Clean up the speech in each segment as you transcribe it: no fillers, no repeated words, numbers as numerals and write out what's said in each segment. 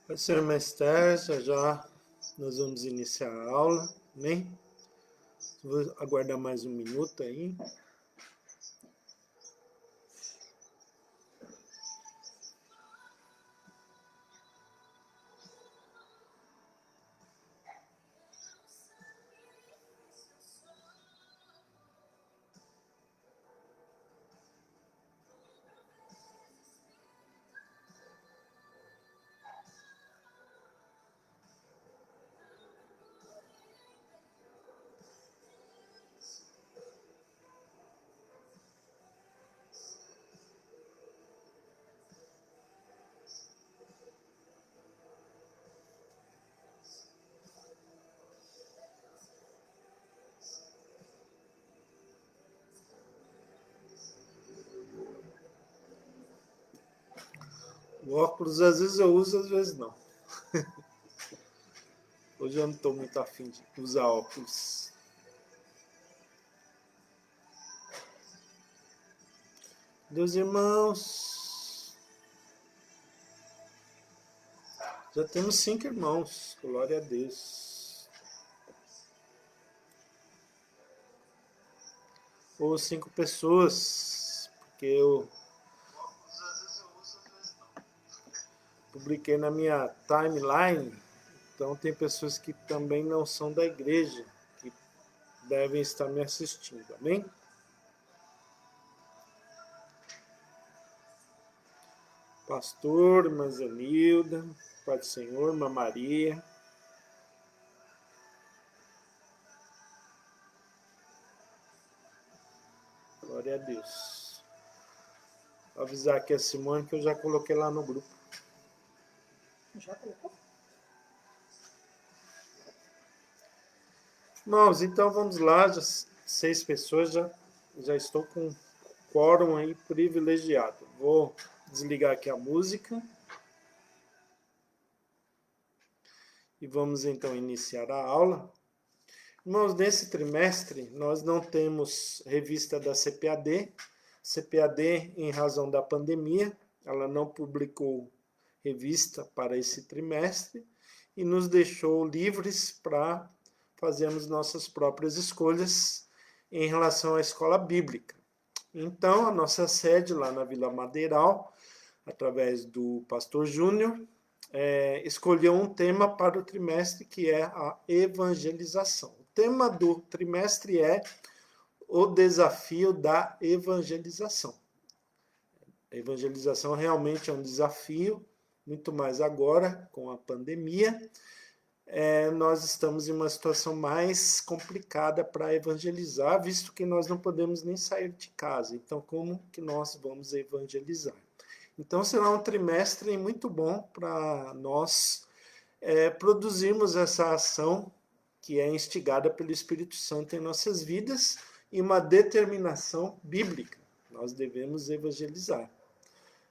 Vai ser uma já já nós vamos iniciar a aula, amém? Vou aguardar mais um minuto aí. O óculos às vezes eu uso, às vezes não. Hoje eu não estou muito afim de usar óculos. Deus irmãos, já temos 5 irmãos, glória a Deus. Ou 5 pessoas, porque eu publiquei na minha timeline, então tem pessoas que também não são da igreja, que devem estar me assistindo, amém? Pastor, irmã Zanilda, Pai do Senhor, irmã Maria. Glória a Deus. Vou avisar aqui a Simone que eu já coloquei lá no grupo. Já colocou? Irmãos, então vamos lá, já 6 pessoas, já estou com quórum aí privilegiado. Vou desligar aqui a música. E vamos então iniciar a aula. Irmãos, nesse trimestre nós não temos revista da CPAD. CPAD, em razão da pandemia, ela não publicou revista para esse trimestre e nos deixou livres para fazermos nossas próprias escolhas em relação à escola bíblica. Então, a nossa sede lá na Vila Madeiral, através do pastor Júnior, escolheu um tema para o trimestre que é a evangelização. O tema do trimestre é o desafio da evangelização. A evangelização realmente é um desafio, muito mais agora com a pandemia. Nós estamos em uma situação mais complicada para evangelizar, visto que nós não podemos nem sair de casa. Então, como que nós vamos evangelizar? Então, será um trimestre muito bom para nós produzirmos essa ação que é instigada pelo Espírito Santo em nossas vidas e uma determinação bíblica. Nós devemos evangelizar.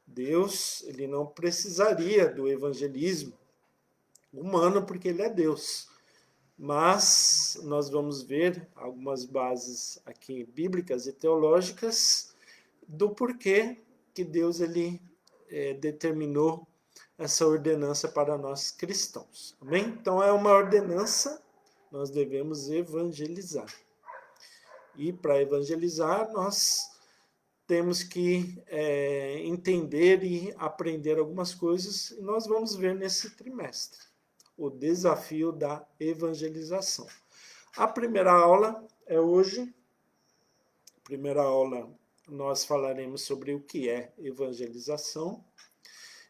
Deus, ele não precisaria do evangelismo humano porque ele é Deus. Mas nós vamos ver algumas bases aqui bíblicas e teológicas do porquê que Deus ele determinou essa ordenança para nós cristãos. Amém? Então é uma ordenança, nós devemos evangelizar. E para evangelizar, nós temos que entender e aprender algumas coisas, e nós vamos ver nesse trimestre o desafio da evangelização. A primeira aula é hoje. A primeira aula nós falaremos sobre o que é evangelização.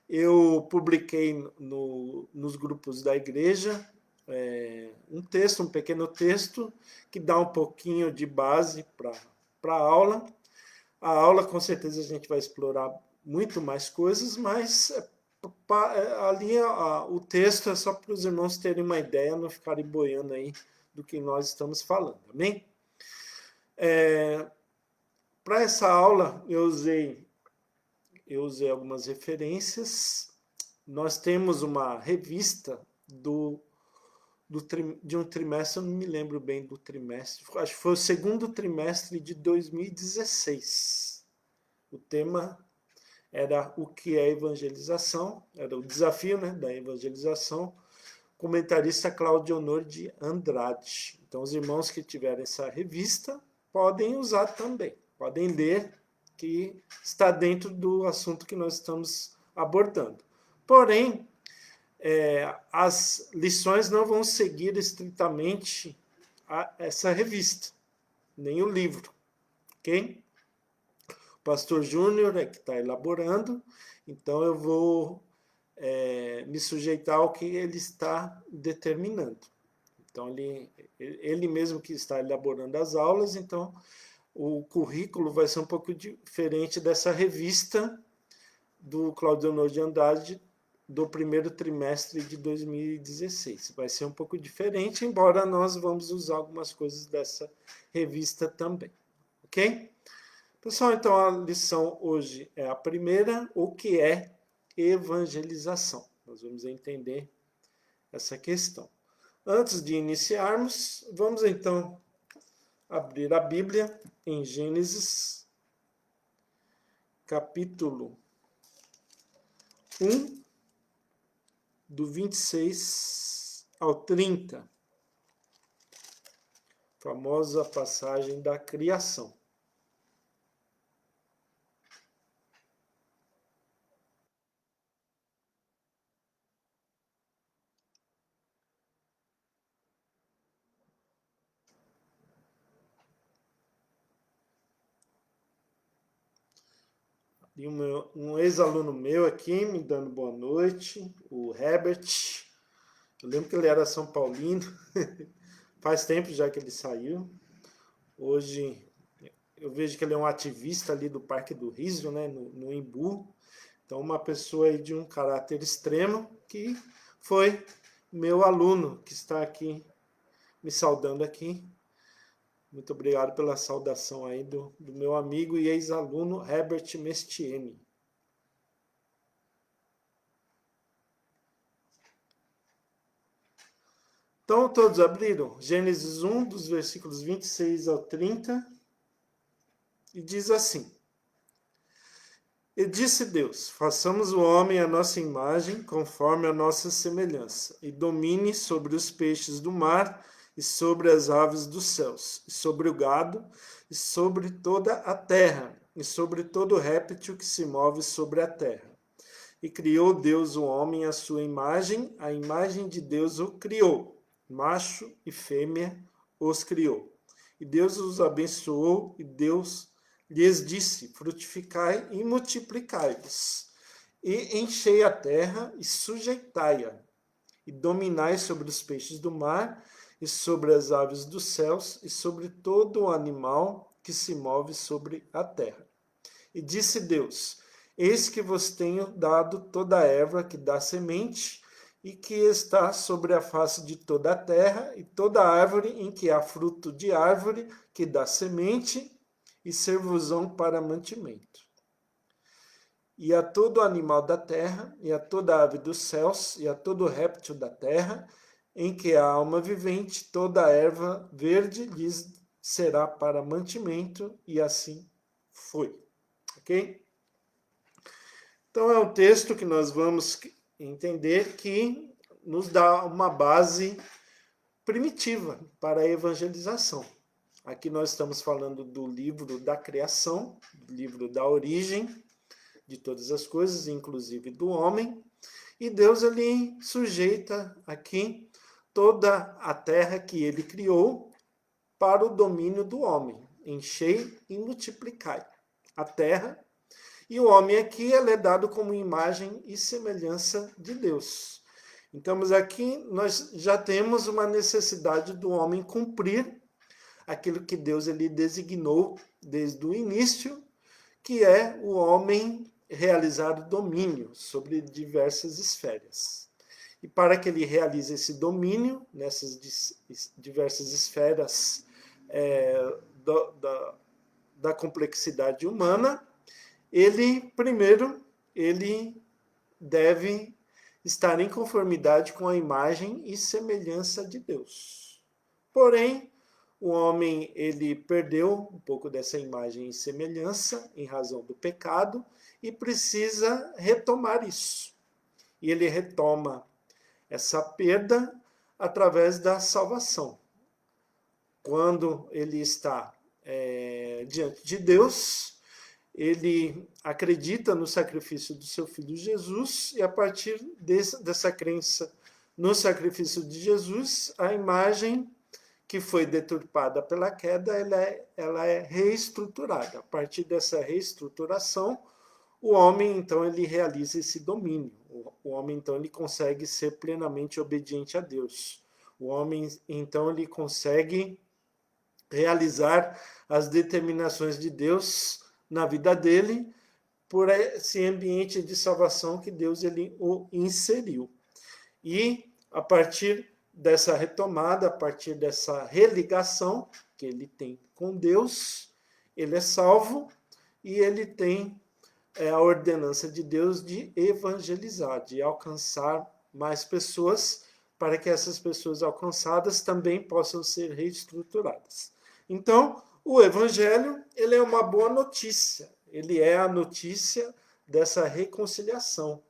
Eu publiquei nos grupos da igreja um pequeno texto, que dá um pouquinho de base para a aula. A aula, com certeza, a gente vai explorar muito mais coisas, mas ali o texto é só para os irmãos terem uma ideia, não ficarem boiando aí do que nós estamos falando, amém? Para essa aula, eu usei algumas referências. Nós temos uma revista de um trimestre, eu não me lembro bem do trimestre, acho que foi o segundo trimestre de 2016. O tema era o que é evangelização, era o desafio, né, da evangelização, comentarista Cláudio Honor de Andrade. Então, os irmãos que tiverem essa revista podem usar também, podem ler, que está dentro do assunto que nós estamos abordando. Porém, as lições não vão seguir estritamente essa revista, nem o livro, ok? O pastor Júnior é que está elaborando, então eu vou me sujeitar ao que ele está determinando. Então, ele mesmo que está elaborando as aulas, então o currículo vai ser um pouco diferente dessa revista do Cláudio Honor de Andrade do primeiro trimestre de 2016. Vai ser um pouco diferente, embora nós vamos usar algumas coisas dessa revista também. Ok? Pessoal, então a lição hoje é a primeira, o que é evangelização. Nós vamos entender essa questão. Antes de iniciarmos, vamos então abrir a Bíblia em Gênesis, capítulo 1, do 26 ao 30. Famosa passagem da criação. E um ex-aluno meu aqui me dando boa noite, o Herbert. Eu lembro que ele era São Paulino, faz tempo já que ele saiu. Hoje eu vejo que ele é um ativista ali do Parque do Riso, né, no Embu. Então, uma pessoa aí de um caráter extremo, que foi meu aluno, que está aqui me saudando aqui. Muito obrigado pela saudação aí do meu amigo e ex-aluno Herbert Mestienne. Então, todos abriram? Gênesis 1, dos versículos 26 ao 30, e diz assim: E disse Deus, façamos o homem à nossa imagem, conforme a nossa semelhança, e domine sobre os peixes do mar, e sobre as aves dos céus, e sobre o gado, e sobre toda a terra, e sobre todo réptil que se move sobre a terra. E criou Deus o homem à sua imagem, a imagem de Deus o criou, macho e fêmea os criou. E Deus os abençoou, e Deus lhes disse, frutificai e multiplicai-vos, e enchei a terra e sujeitai-a, e dominai sobre os peixes do mar, e sobre as aves dos céus, e sobre todo o animal que se move sobre a terra. E disse Deus, eis que vos tenho dado toda a erva que dá semente, e que está sobre a face de toda a terra, e toda árvore em que há fruto de árvore que dá semente, e ser-vos-ão para mantimento. E a todo animal da terra, e a toda ave dos céus, e a todo réptil da terra, em que há alma vivente, toda a erva verde lhes será para mantimento, e assim foi. Ok? Então é um texto que nós vamos entender que nos dá uma base primitiva para a evangelização. Aqui nós estamos falando do livro da criação, do livro da origem de todas as coisas, inclusive do homem. E Deus ele sujeita aqui toda a terra que ele criou para o domínio do homem. Enchei e multiplicai a terra. E o homem aqui ele é dado como imagem e semelhança de Deus. Então, aqui nós já temos uma necessidade do homem cumprir aquilo que Deus ele designou desde o início, que é o homem realizar o domínio sobre diversas esferas. E para que ele realize esse domínio nessas diversas esferas da complexidade humana, ele deve estar em conformidade com a imagem e semelhança de Deus. Porém, o homem ele perdeu um pouco dessa imagem e semelhança em razão do pecado, e precisa retomar isso. E ele retoma essa perda através da salvação. Quando ele está diante de Deus, ele acredita no sacrifício do seu filho Jesus, e a partir dessa crença no sacrifício de Jesus, a imagem que foi deturpada pela queda, ela é reestruturada. A partir dessa reestruturação, o homem, então, ele realiza esse domínio. O homem, então, ele consegue ser plenamente obediente a Deus. O homem, então, ele consegue realizar as determinações de Deus na vida dele, por esse ambiente de salvação que Deus ele o inseriu. E, a partir dessa retomada, a partir dessa religação que ele tem com Deus, ele é salvo e ele tem a ordenança de Deus de evangelizar, de alcançar mais pessoas, para que essas pessoas alcançadas também possam ser reestruturadas. Então, o evangelho, ele é uma boa notícia, ele é a notícia dessa reconciliação.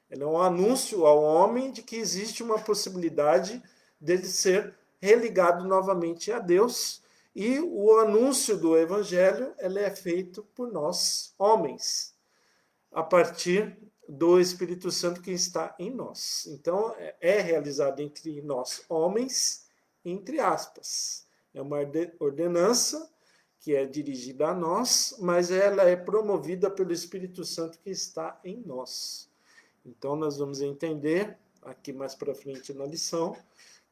Ele é um anúncio ao homem de que existe uma possibilidade dele ser religado novamente a Deus, e o anúncio do evangelho ele é feito por nós, homens, a partir do Espírito Santo que está em nós. Então, é realizado entre nós, homens, entre aspas. É uma ordenança que é dirigida a nós, mas ela é promovida pelo Espírito Santo que está em nós. Então, nós vamos entender, aqui mais para frente na lição,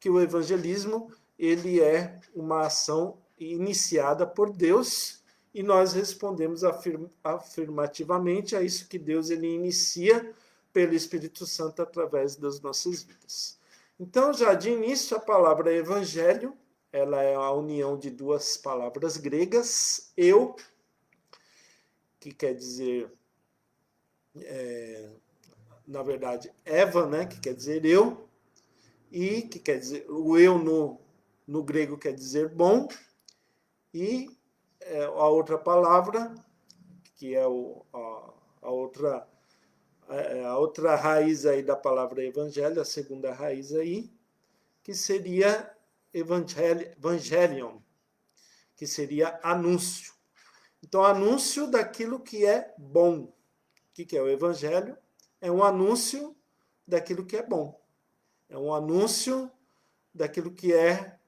que o evangelismo ele é uma ação iniciada por Deus, e nós respondemos afirmativamente a isso que Deus ele inicia pelo Espírito Santo através das nossas vidas. Então, já de início, a palavra evangelho, ela é a união de duas palavras gregas, eu, que quer dizer, na verdade, Eva, né, que quer dizer eu, e que quer dizer, o eu no grego quer dizer bom, e a outra palavra, que é a outra raiz aí da palavra evangelho, a segunda raiz aí, que seria evangelion, que seria anúncio. Então, anúncio daquilo que é bom. O que é o evangelho? É um anúncio daquilo que é bom. É um anúncio daquilo que é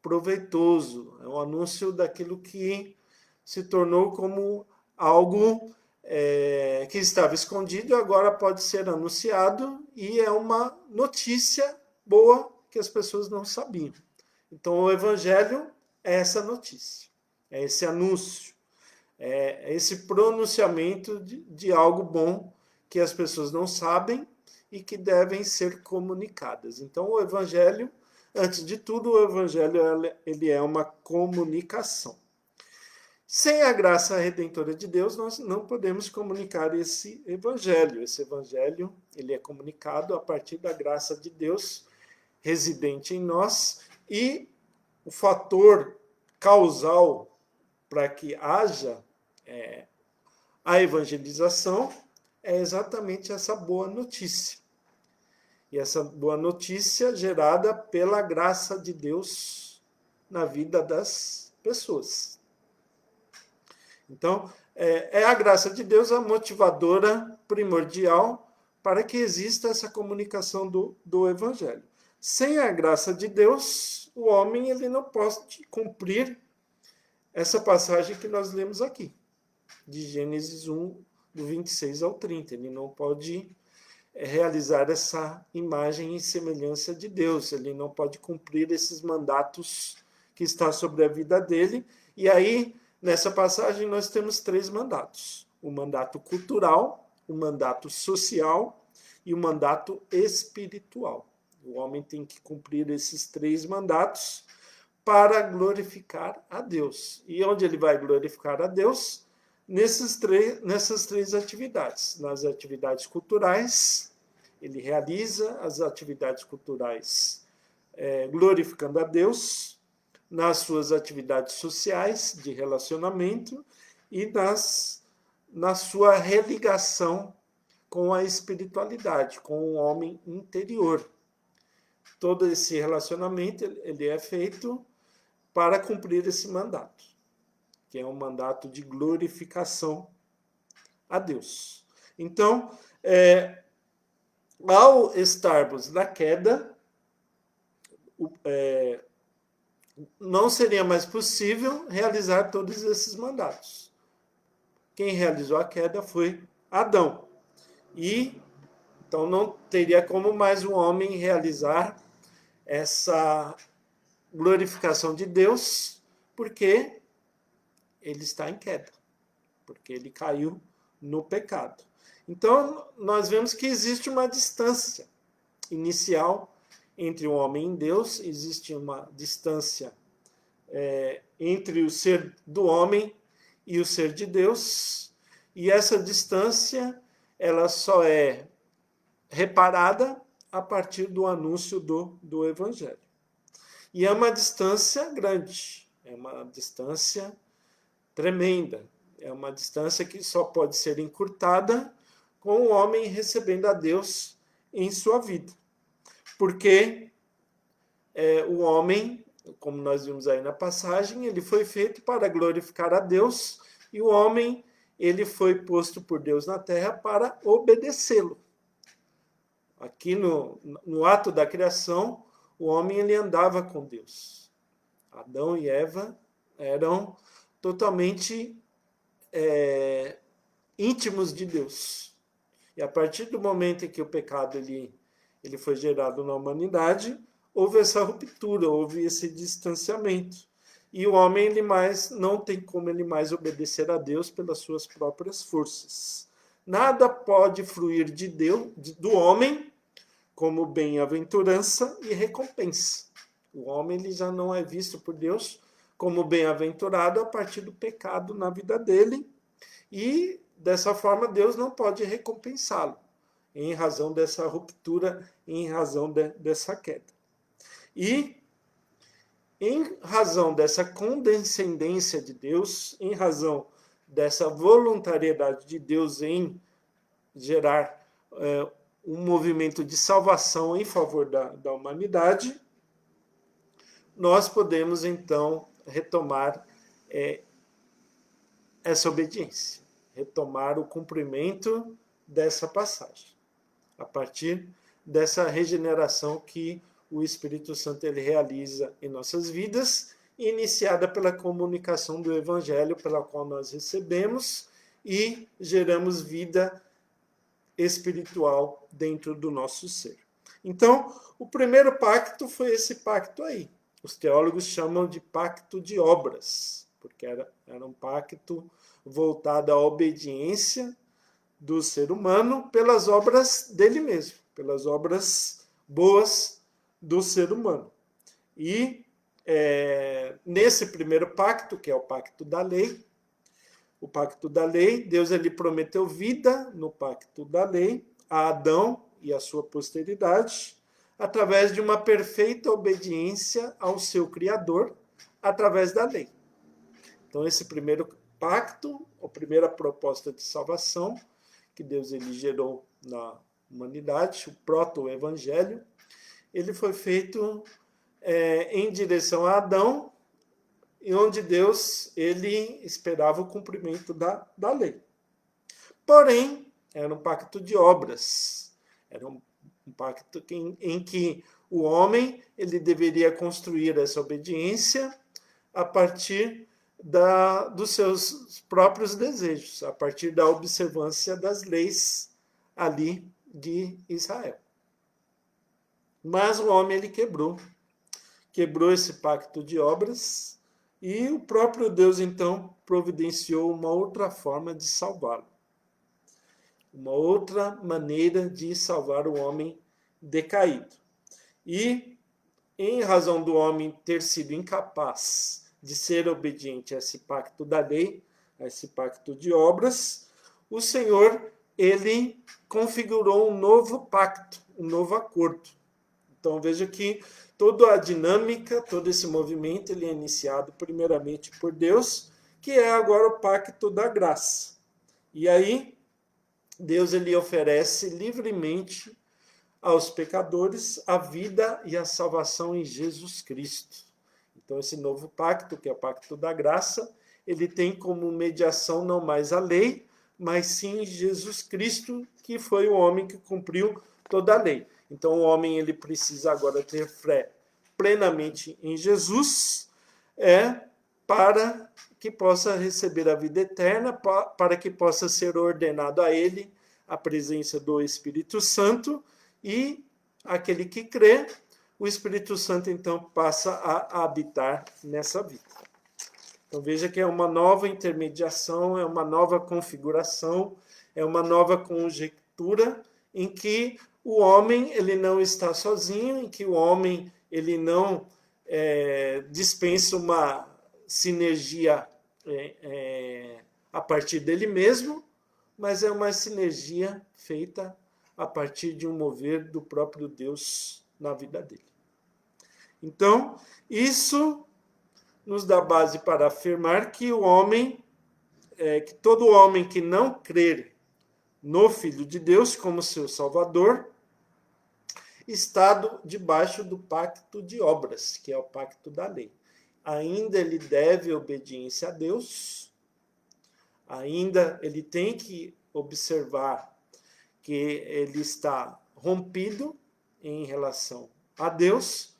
proveitoso. É um anúncio daquilo que se tornou como algo que estava escondido e agora pode ser anunciado, e é uma notícia boa que as pessoas não sabiam. Então, o evangelho é essa notícia, é esse anúncio, é esse pronunciamento de algo bom que as pessoas não sabem e que devem ser comunicadas. Então, o evangelho, antes de tudo, o evangelho ele é uma comunicação. Sem a graça redentora de Deus, nós não podemos comunicar esse evangelho. Esse evangelho ele é comunicado a partir da graça de Deus residente em nós, e o fator causal para que haja a evangelização é exatamente essa boa notícia. E essa boa notícia gerada pela graça de Deus na vida das pessoas. Então, é a graça de Deus a motivadora primordial para que exista essa comunicação do evangelho. Sem a graça de Deus, o homem ele não pode cumprir essa passagem que nós lemos aqui, de Gênesis 1, do 26 ao 30. Ele não pode realizar essa imagem e semelhança de Deus. Ele não pode cumprir esses mandatos que está sobre a vida dele. E aí, nessa passagem, nós temos 3 mandatos. O mandato cultural, o mandato social e o mandato espiritual. O homem tem que cumprir esses 3 mandatos para glorificar a Deus. E onde ele vai glorificar a Deus? Nessas três atividades. Nas atividades culturais, ele realiza as atividades culturais glorificando a Deus, nas suas atividades sociais de relacionamento e nas na sua religação com a espiritualidade, com o homem interior. Todo esse relacionamento ele é feito para cumprir esse mandato, que é um mandato de glorificação a Deus. Então, ao estarmos na queda, não seria mais possível realizar todos esses mandatos. Quem realizou a queda foi Adão. E então não teria como mais o homem realizar essa glorificação de Deus, porque ele está em queda, porque ele caiu no pecado. Então, nós vemos que existe uma distância inicial entre o homem e Deus, existe uma distância entre o ser do homem e o ser de Deus, e essa distância ela só é reparada a partir do anúncio do Evangelho. E é uma distância grande, é uma distância tremenda, é uma distância que só pode ser encurtada com o homem recebendo a Deus em sua vida. Porque o homem, como nós vimos aí na passagem, ele foi feito para glorificar a Deus, e o homem, ele foi posto por Deus na terra para obedecê-lo. Aqui no ato da criação, o homem ele andava com Deus. Adão e Eva eram totalmente íntimos de Deus. E a partir do momento em que o pecado ele foi gerado na humanidade, houve essa ruptura, houve esse distanciamento. E o homem ele não tem como ele mais obedecer a Deus pelas suas próprias forças. Nada pode fluir de Deus, do homem, como bem-aventurança e recompensa. O homem ele já não é visto por Deus como bem-aventurado a partir do pecado na vida dele, e dessa forma Deus não pode recompensá-lo, em razão dessa ruptura, em razão dessa queda. E, em razão dessa condescendência de Deus, em razão dessa voluntariedade de Deus em gerar um movimento de salvação em favor da humanidade, nós podemos, então, retomar essa obediência, retomar o cumprimento dessa passagem, a partir dessa regeneração que o Espírito Santo ele realiza em nossas vidas, iniciada pela comunicação do Evangelho, pela qual nós recebemos e geramos vida espiritual dentro do nosso ser. Então, o primeiro pacto foi esse pacto aí. Os teólogos chamam de pacto de obras, porque era um pacto voltado à obediência do ser humano pelas obras dele mesmo, pelas obras boas do ser humano. E nesse primeiro pacto, que é o pacto da lei, Deus ele prometeu vida no pacto da lei a Adão e a sua posteridade, através de uma perfeita obediência ao seu Criador, através da lei. Então, esse primeiro pacto, a primeira proposta de salvação que Deus ele gerou na humanidade, o proto-evangelho, ele foi feito em direção a Adão, e onde Deus ele esperava o cumprimento da lei. Porém, era um pacto de obras, era um pacto em que o homem ele deveria construir essa obediência a partir dos seus próprios desejos, a partir da observância das leis ali de Israel. Mas o homem ele quebrou esse pacto de obras, e o próprio Deus então providenciou uma outra forma de salvá-lo, uma outra maneira de salvar o homem decaído. E em razão do homem ter sido incapaz de ser obediente a esse pacto da lei, a esse pacto de obras, o Senhor ele configurou um novo pacto, um novo acordo. Então veja que toda a dinâmica, todo esse movimento, ele é iniciado primeiramente por Deus, que é agora o pacto da graça. E aí, Deus ele oferece livremente aos pecadores a vida e a salvação em Jesus Cristo. Então, esse novo pacto, que é o pacto da graça, ele tem como mediação não mais a lei, mas sim Jesus Cristo, que foi o homem que cumpriu toda a lei. Então, o homem ele precisa agora ter fé plenamente em Jesus, para que possa receber a vida eterna, para que possa ser ordenado a ele a presença do Espírito Santo, e aquele que crê, o Espírito Santo então passa a habitar nessa vida. Então veja que é uma nova intermediação, é uma nova configuração, é uma nova conjectura em que o homem ele não está sozinho, em que o homem ele não dispensa uma sinergia a partir dele mesmo, mas é uma sinergia feita a partir de um mover do próprio Deus na vida dele. Então, isso nos dá base para afirmar que o homem, que todo homem que não crer no Filho de Deus como seu Salvador, está debaixo do pacto de obras, que é o pacto da lei. Ainda ele deve obediência a Deus, ainda ele tem que observar que ele está rompido em relação a Deus,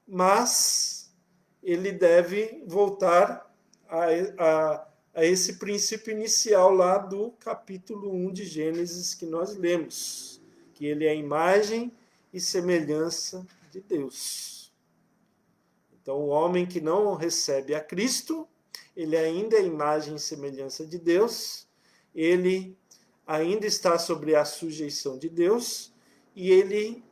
mas ele deve voltar a esse princípio inicial lá do capítulo 1 de Gênesis que nós lemos, que ele é a imagem e semelhança de Deus. Então, o homem que não recebe a Cristo, ele ainda é a imagem e semelhança de Deus, ele ainda está sobre a sujeição de Deus, e ele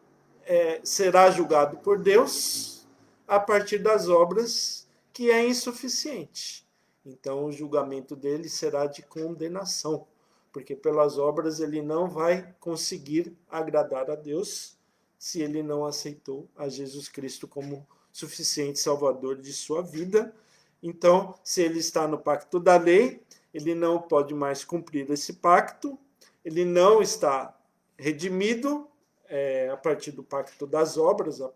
será julgado por Deus a partir das obras, que é insuficiente. Então, o julgamento dele será de condenação, porque pelas obras ele não vai conseguir agradar a Deus se ele não aceitou a Jesus Cristo como suficiente salvador de sua vida. Então, se ele está no pacto da lei, ele não pode mais cumprir esse pacto, ele não está redimido a partir do pacto das obras, a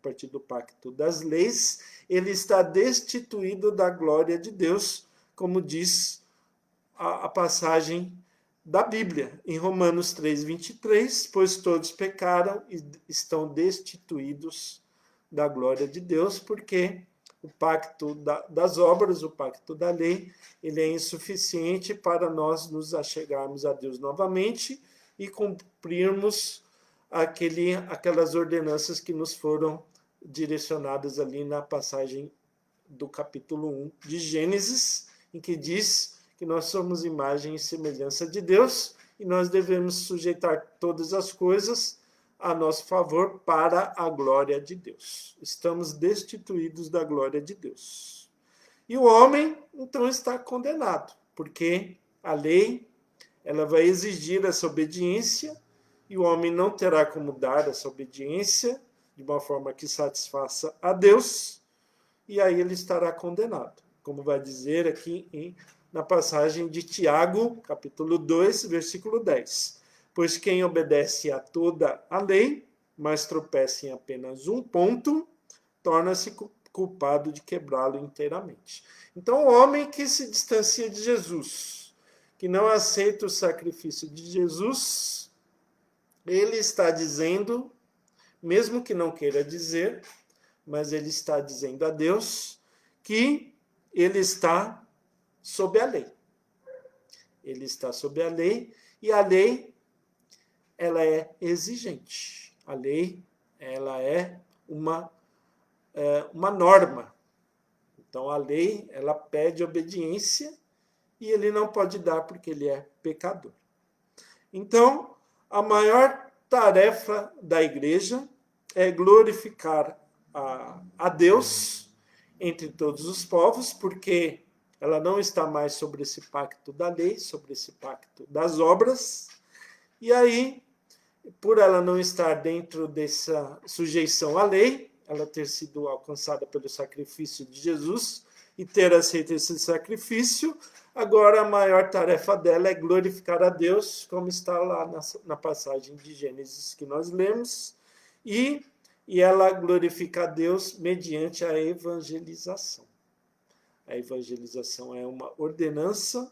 partir do pacto das leis, ele está destituído da glória de Deus, como diz a passagem da Bíblia, em Romanos 3:23, pois todos pecaram e estão destituídos da glória de Deus, porque o pacto das obras, o pacto da lei, ele é insuficiente para nós nos achegarmos a Deus novamente e cumprirmos aquelas ordenanças que nos foram direcionadas ali na passagem do capítulo 1 de Gênesis, em que diz que nós somos imagem e semelhança de Deus e nós devemos sujeitar todas as coisas a nosso favor para a glória de Deus. Estamos destituídos da glória de Deus. E o homem, então, está condenado, porque a lei ela vai exigir essa obediência e o homem não terá como dar essa obediência de uma forma que satisfaça a Deus, e aí ele estará condenado, como vai dizer aqui na passagem de Tiago, capítulo 2, versículo 10. Pois quem obedece a toda a lei, mas tropeça em apenas um ponto, torna-se culpado de quebrá-lo inteiramente. Então, o homem que se distancia de Jesus, que não aceita o sacrifício de Jesus, ele está dizendo, mesmo que não queira dizer, mas ele está dizendo a Deus que ele está sob a lei. Ele está sob a lei, e a lei ela é exigente. A lei ela é uma norma. Então, a lei ela pede obediência e ele não pode dar porque ele é pecador. Então, a maior tarefa da igreja é glorificar a Deus entre todos os povos, porque ela não está mais sobre esse pacto da lei, sobre esse pacto das obras, e aí, por ela não estar dentro dessa sujeição à lei, ela ter sido alcançada pelo sacrifício de Jesus, e ter aceito esse sacrifício, agora a maior tarefa dela é glorificar a Deus, como está lá na passagem de Gênesis que nós lemos, e ela glorifica a Deus mediante a evangelização. A evangelização é uma ordenança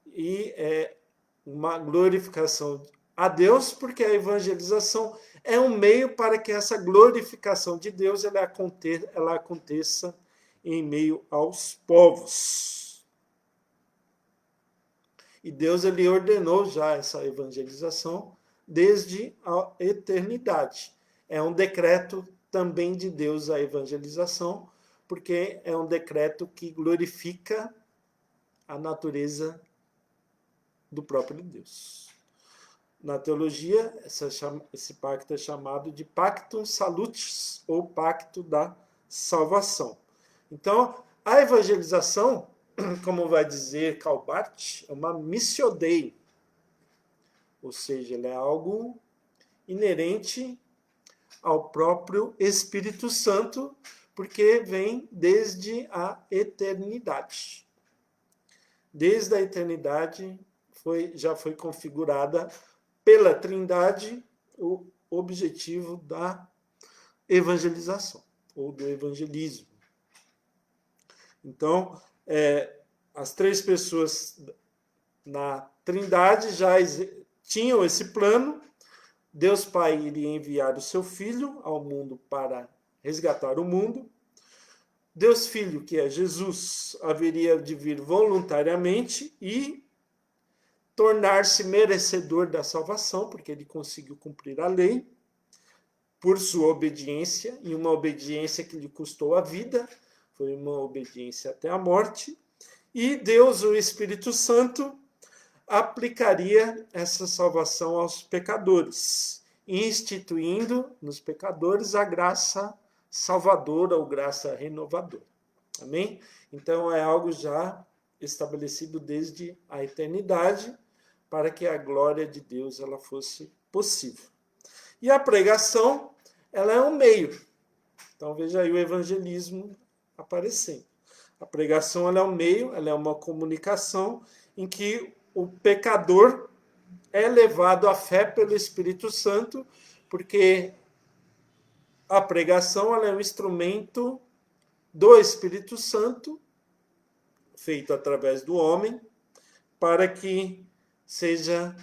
e é uma glorificação a Deus, porque a evangelização é um meio para que essa glorificação de Deus ela aconteça em meio aos povos. E Deus ele ordenou já essa evangelização desde a eternidade. É um decreto também de Deus a evangelização, porque é um decreto que glorifica a natureza do próprio Deus. Na teologia, esse pacto é chamado de Pactum Salutis, ou Pacto da Salvação. Então, a evangelização, como vai dizer Calbart, é uma missio Dei, ou seja, ela é algo inerente ao próprio Espírito Santo, porque vem desde a eternidade. Desde a eternidade já foi configurada pela Trindade o objetivo da evangelização, ou do evangelismo. Então, as três pessoas na Trindade já tinham esse plano. Deus Pai iria enviar o seu Filho ao mundo para resgatar o mundo. Deus Filho, que é Jesus, haveria de vir voluntariamente e tornar-se merecedor da salvação, porque ele conseguiu cumprir a lei por sua obediência, e uma obediência que lhe custou a vida, foi uma obediência até a morte. E Deus, o Espírito Santo, aplicaria essa salvação aos pecadores, instituindo nos pecadores a graça salvadora ou graça renovadora. Amém? Então é algo já estabelecido desde a eternidade para que a glória de Deus ela fosse possível. E a pregação, ela é um meio. Então veja aí o evangelismo aparecendo. A pregação ela é um meio, ela é uma comunicação em que o pecador é levado à fé pelo Espírito Santo, porque a pregação ela é um instrumento do Espírito Santo, feito através do homem, para que seja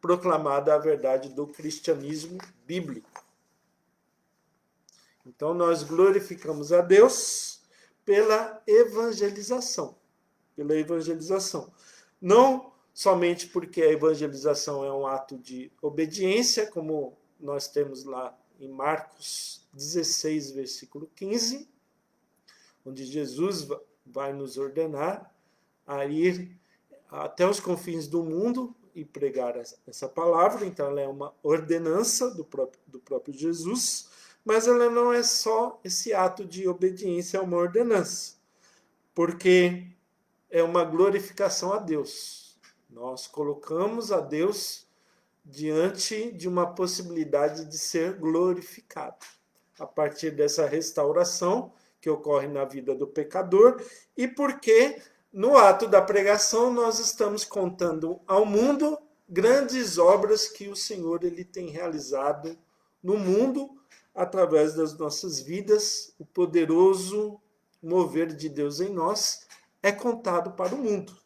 proclamada a verdade do cristianismo bíblico. Então, nós glorificamos a Deus pela evangelização. Pela evangelização. Não somente porque a evangelização é um ato de obediência, como nós temos lá em Marcos 16, versículo 15, onde Jesus vai nos ordenar a ir até os confins do mundo e pregar essa palavra. Então, ela é uma ordenança do próprio Jesus, mas ela não é só esse ato de obediência, é uma ordenança, porque é uma glorificação a Deus. Nós colocamos a Deus diante de uma possibilidade de ser glorificado, a partir dessa restauração que ocorre na vida do pecador, e porque no ato da pregação nós estamos contando ao mundo grandes obras que o Senhor ele tem realizado no mundo através das nossas vidas. O poderoso mover de Deus em nós é contado para o mundo.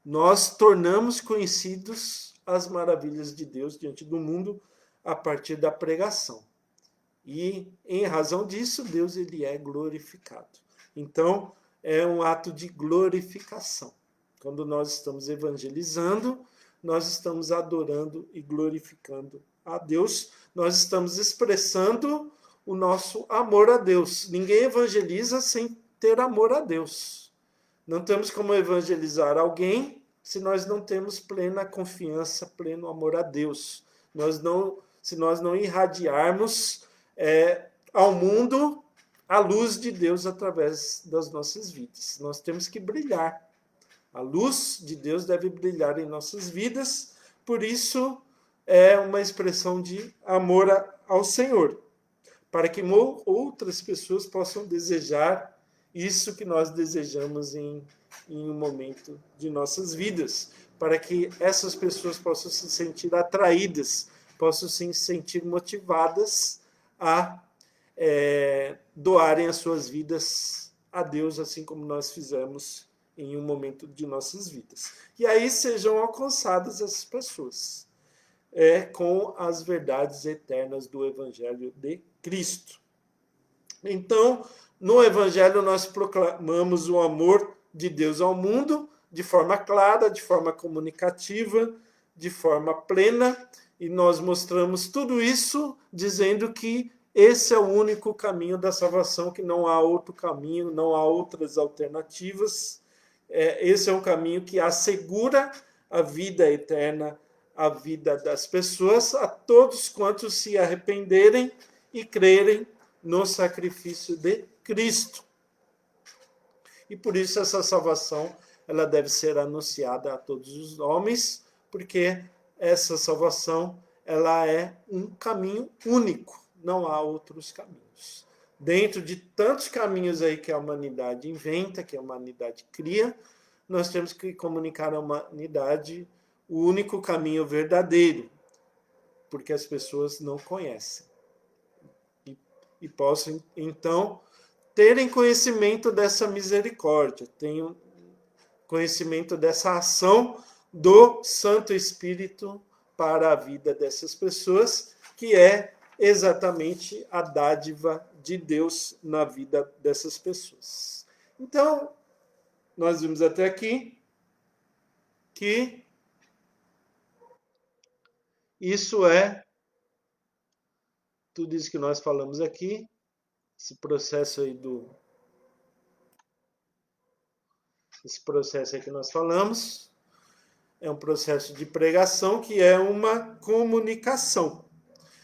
Nós tornamos conhecidos as maravilhas de Deus diante do mundo a partir da pregação. E, em razão disso, Deus ele é glorificado. Então, é um ato de glorificação. Quando nós estamos evangelizando, nós estamos adorando e glorificando a Deus. Nós estamos expressando o nosso amor a Deus. Ninguém evangeliza sem ter amor a Deus. Não temos como evangelizar alguém se nós não temos plena confiança, pleno amor a Deus. Se nós não irradiarmos ao mundo a luz de Deus através das nossas vidas. Nós temos que brilhar. A luz de Deus deve brilhar em nossas vidas, por isso é uma expressão de amor ao Senhor, para que outras pessoas possam desejar isso que nós desejamos em um momento de nossas vidas, para que essas pessoas possam se sentir atraídas, possam se sentir motivadas a doarem as suas vidas a Deus, assim como nós fizemos em um momento de nossas vidas. E aí sejam alcançadas essas pessoas com as verdades eternas do Evangelho de Cristo. Então, no Evangelho, nós proclamamos o amor de Deus ao mundo de forma clara, de forma comunicativa, de forma plena, e nós mostramos tudo isso dizendo que esse é o único caminho da salvação, que não há outro caminho, não há outras alternativas. Esse é um caminho que assegura a vida eterna, a vida das pessoas, a todos quantos se arrependerem e crerem no sacrifício de Cristo. E por isso essa salvação ela deve ser anunciada a todos os homens, porque essa salvação ela é um caminho único, não há outros caminhos. Dentro de tantos caminhos aí que a humanidade inventa, que a humanidade cria, nós temos que comunicar à humanidade o único caminho verdadeiro, porque as pessoas não conhecem. E possam, então, terem conhecimento dessa misericórdia, tenham conhecimento dessa ação do Santo Espírito para a vida dessas pessoas, que é exatamente a dádiva de Deus na vida dessas pessoas. Então, nós vimos até aqui que isso é tudo isso que nós falamos aqui, esse processo aí esse processo aí que nós falamos, é um processo de pregação que é uma comunicação.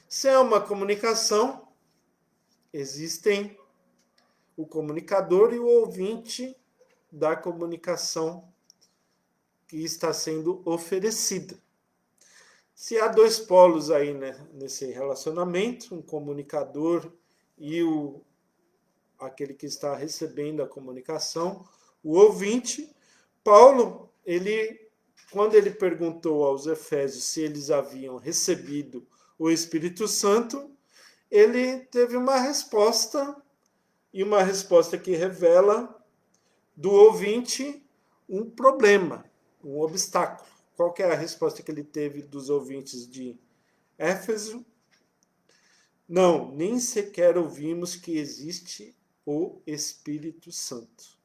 Se é uma comunicação, existem o comunicador e o ouvinte da comunicação que está sendo oferecida. Se há dois polos aí, né, nesse relacionamento, um comunicador e aquele que está recebendo a comunicação, o ouvinte, Paulo, quando ele perguntou aos Efésios se eles haviam recebido o Espírito Santo, ele teve uma resposta, e uma resposta que revela do ouvinte um problema, um obstáculo. Qual que é a resposta que ele teve dos ouvintes de Éfeso? Não, nem sequer ouvimos que existe o Espírito Santo.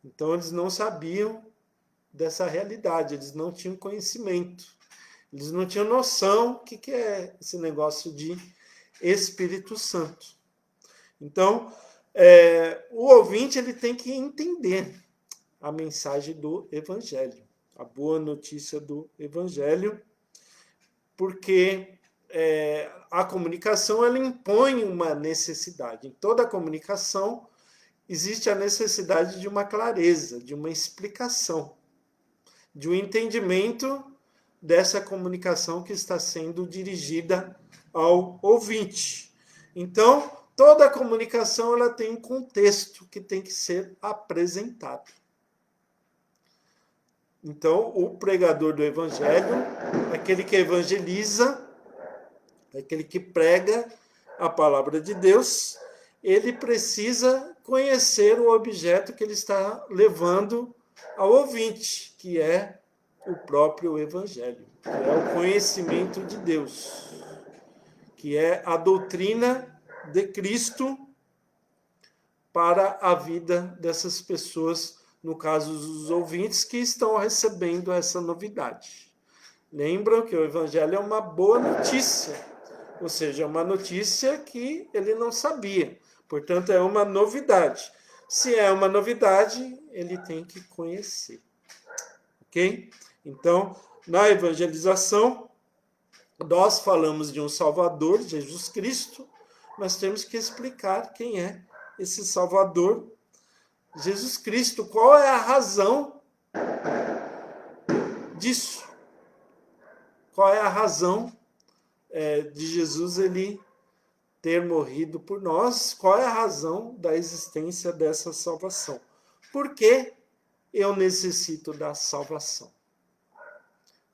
Então, eles não sabiam dessa realidade, eles não tinham conhecimento, eles não tinham noção do que é esse negócio de Espírito Santo. Então, o ouvinte ele tem que entender a mensagem do Evangelho, a boa notícia do Evangelho, porque a comunicação ela impõe uma necessidade. Em toda a comunicação existe a necessidade de uma clareza, de uma explicação, de um entendimento dessa comunicação que está sendo dirigida ao ouvinte. Então, toda a comunicação ela tem um contexto que tem que ser apresentado. Então, o pregador do evangelho, aquele que evangeliza, aquele que prega a palavra de Deus, ele precisa conhecer o objeto que ele está levando ao ouvinte, que é o próprio evangelho, que é o conhecimento de Deus, que é a doutrina de Cristo para a vida dessas pessoas, no caso dos ouvintes que estão recebendo essa novidade. Lembram que o evangelho é uma boa notícia, ou seja, é uma notícia que ele não sabia, portanto é uma novidade. Se é uma novidade, ele tem que conhecer. Ok? Então, na evangelização, nós falamos de um Salvador, Jesus Cristo, mas temos que explicar quem é esse Salvador, Jesus Cristo. Qual é a razão disso? Qual é a razão de Jesus ele ter morrido por nós, qual é a razão da existência dessa salvação? Por que eu necessito da salvação?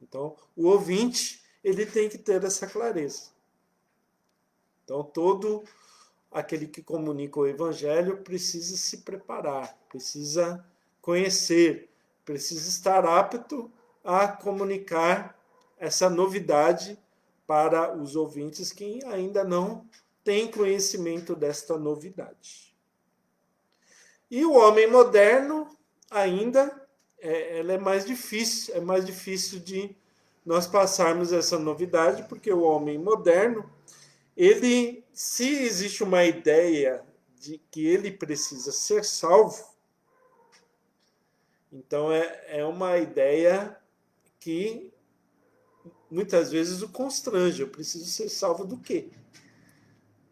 Então, o ouvinte, ele tem que ter essa clareza. Então, todo aquele que comunica o evangelho precisa se preparar, precisa conhecer, precisa estar apto a comunicar essa novidade para os ouvintes que ainda não têm conhecimento desta novidade. E o homem moderno ainda ela é mais difícil de nós passarmos essa novidade, porque o homem moderno, ele, se existe uma ideia de que ele precisa ser salvo, então é uma ideia que muitas vezes o constrange. Eu preciso ser salvo do quê?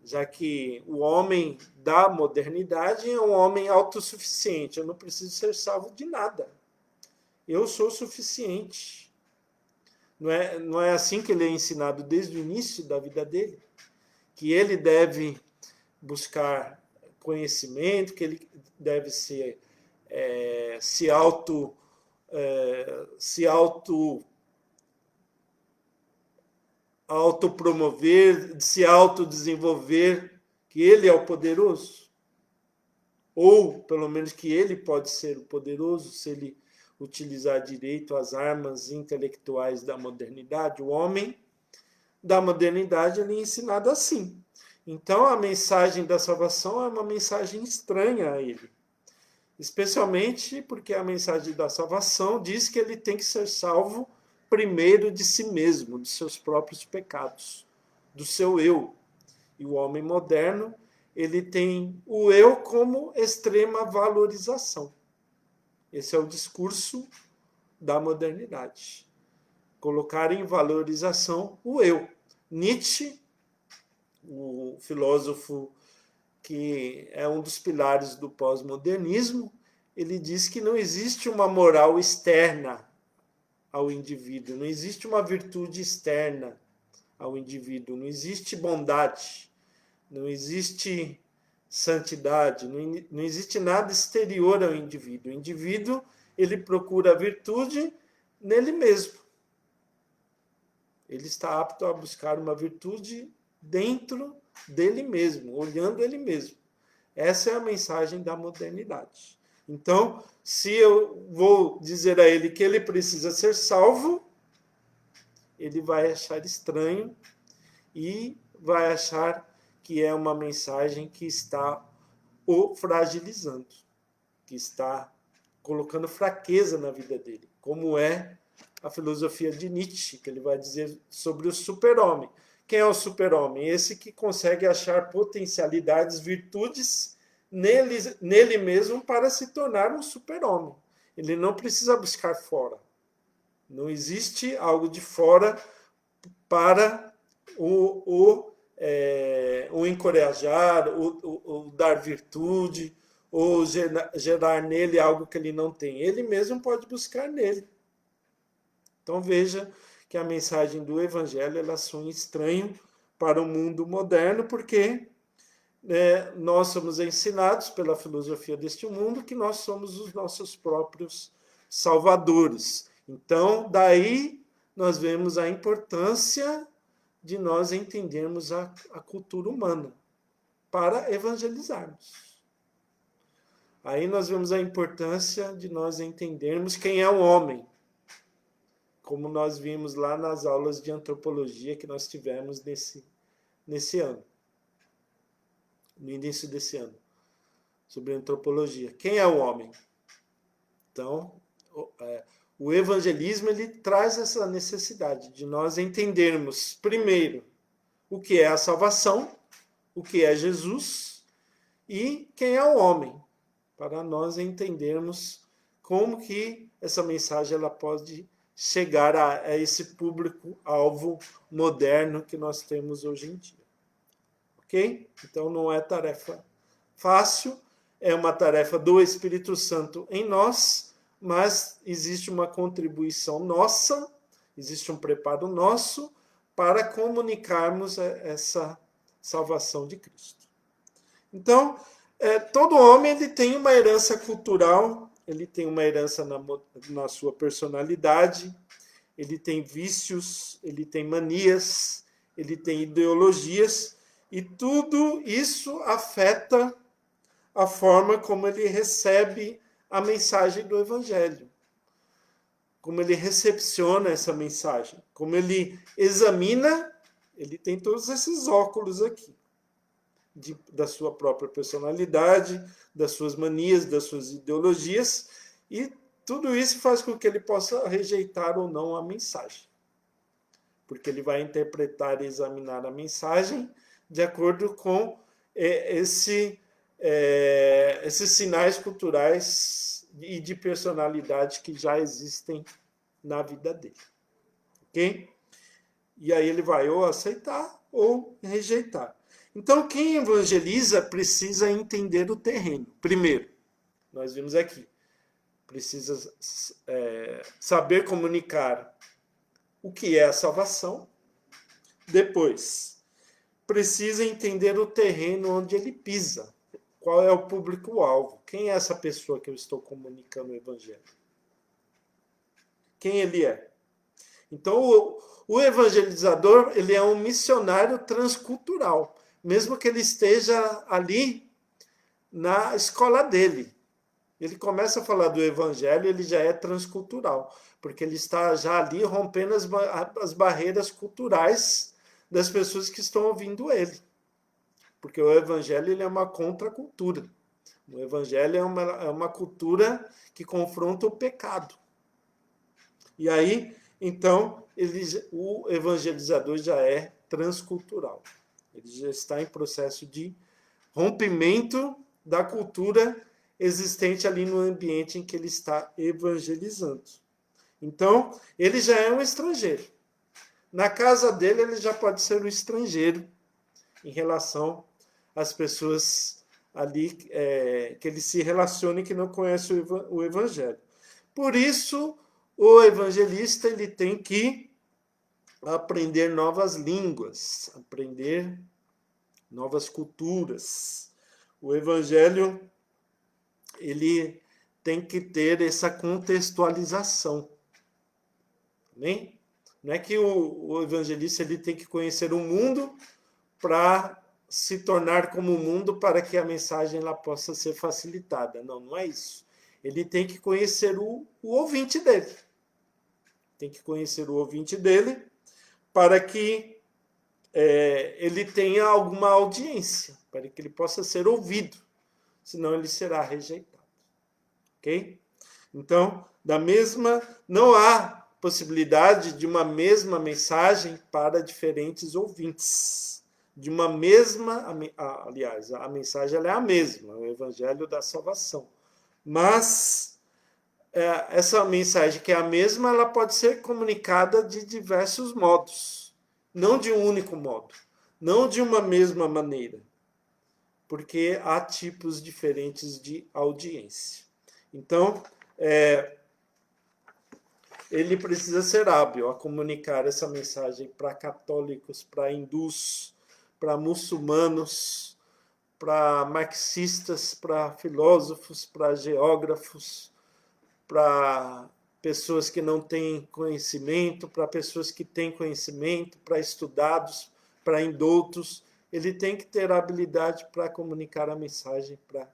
Já que o homem da modernidade é um homem autossuficiente, eu não preciso ser salvo de nada. Eu sou suficiente. Não é assim que ele é ensinado desde o início da vida dele? Que ele deve buscar conhecimento, que ele deve se autopromover, se autodesenvolver, que ele é o poderoso? Ou, pelo menos, que ele pode ser o poderoso se ele utilizar direito as armas intelectuais da modernidade? O homem da modernidade ele é ensinado assim. Então, a mensagem da salvação é uma mensagem estranha a ele. Especialmente porque a mensagem da salvação diz que ele tem que ser salvo primeiro de si mesmo, de seus próprios pecados, do seu eu. E o homem moderno, ele tem o eu como extrema valorização. Esse é o discurso da modernidade. Colocar em valorização o eu. Nietzsche, o filósofo que é um dos pilares do pós-modernismo, ele diz que não existe uma moral externa ao indivíduo, não existe uma virtude externa ao indivíduo, não existe bondade, não existe santidade, não existe nada exterior ao indivíduo. O indivíduo, ele procura a virtude nele mesmo. Ele está apto a buscar uma virtude dentro dele mesmo, olhando ele mesmo. Essa é a mensagem da modernidade. Então, se eu vou dizer a ele que ele precisa ser salvo, ele vai achar estranho e vai achar que é uma mensagem que está o fragilizando, que está colocando fraqueza na vida dele, como é a filosofia de Nietzsche, que ele vai dizer sobre o super-homem. Quem é o super-homem? Esse que consegue achar potencialidades, virtudes nele mesmo para se tornar um super-homem. Ele não precisa buscar fora. Não existe algo de fora para o encorajar, o dar virtude, ou gerar nele algo que ele não tem. Ele mesmo pode buscar nele. Então veja que a mensagem do Evangelho ela soa estranho para o mundo moderno, porque nós somos ensinados pela filosofia deste mundo que nós somos os nossos próprios salvadores. Então, daí nós vemos a importância de nós entendermos a cultura humana para evangelizarmos. Aí nós vemos a importância de nós entendermos quem é o homem, como nós vimos lá nas aulas de antropologia que nós tivemos nesse ano, no início desse ano, sobre antropologia. Quem é o homem? Então, o evangelismo ele traz essa necessidade de nós entendermos, primeiro, o que é a salvação, o que é Jesus e quem é o homem, para nós entendermos como que essa mensagem ela pode chegar a esse público-alvo moderno que nós temos hoje em dia. Ok? Então, não é tarefa fácil, é uma tarefa do Espírito Santo em nós, mas existe uma contribuição nossa, existe um preparo nosso para comunicarmos essa salvação de Cristo. Então, todo homem ele tem uma herança cultural, ele tem uma herança na sua personalidade, ele tem vícios, ele tem manias, ele tem ideologias, e tudo isso afeta a forma como ele recebe a mensagem do Evangelho, como ele recepciona essa mensagem, como ele examina, ele tem todos esses óculos aqui, da sua própria personalidade, das suas manias, das suas ideologias, e tudo isso faz com que ele possa rejeitar ou não a mensagem, porque ele vai interpretar e examinar a mensagem de acordo com esses sinais culturais e de personalidade que já existem na vida dele. Ok? E aí ele vai ou aceitar ou rejeitar. Então, quem evangeliza precisa entender o terreno. Primeiro, nós vimos aqui, precisa saber comunicar o que é a salvação. Depois, precisa entender o terreno onde ele pisa. Qual é o público-alvo? Quem é essa pessoa que eu estou comunicando o evangelho? Quem ele é? Então, o evangelizador ele é um missionário transcultural, mesmo que ele esteja ali na escola dele. Ele começa a falar do evangelho, ele já é transcultural, porque ele está já ali rompendo as barreiras culturais das pessoas que estão ouvindo ele. Porque o evangelho ele é uma contracultura. O evangelho é uma cultura que confronta o pecado. E aí, então, o evangelizador já é transcultural. Ele já está em processo de rompimento da cultura existente ali no ambiente em que ele está evangelizando. Então, ele já é um estrangeiro. Na casa dele, ele já pode ser um estrangeiro em relação às pessoas ali que ele se relaciona e que não conhecem o evangelho. Por isso, o evangelista ele tem que aprender novas línguas, aprender novas culturas. O evangelho ele tem que ter essa contextualização. Amém? Não é que o evangelista ele tem que conhecer o mundo para se tornar como o mundo para que a mensagem ela possa ser facilitada. Não, não é isso. Ele tem que conhecer o ouvinte dele. Tem que conhecer o ouvinte dele para que ele tenha alguma audiência, para que ele possa ser ouvido, senão ele será rejeitado. Ok? Então, não há possibilidade de uma mesma mensagem para diferentes ouvintes. De uma mesma, aliás, a mensagem ela é a mesma, o evangelho da salvação. Mas essa mensagem que é a mesma, ela pode ser comunicada de diversos modos, não de um único modo, não de uma mesma maneira, porque há tipos diferentes de audiência. Então, ele precisa ser hábil a comunicar essa mensagem para católicos, para hindus, para muçulmanos, para marxistas, para filósofos, para geógrafos, para pessoas que não têm conhecimento, para pessoas que têm conhecimento, para estudados, para indoutos. Ele tem que ter habilidade para comunicar a mensagem para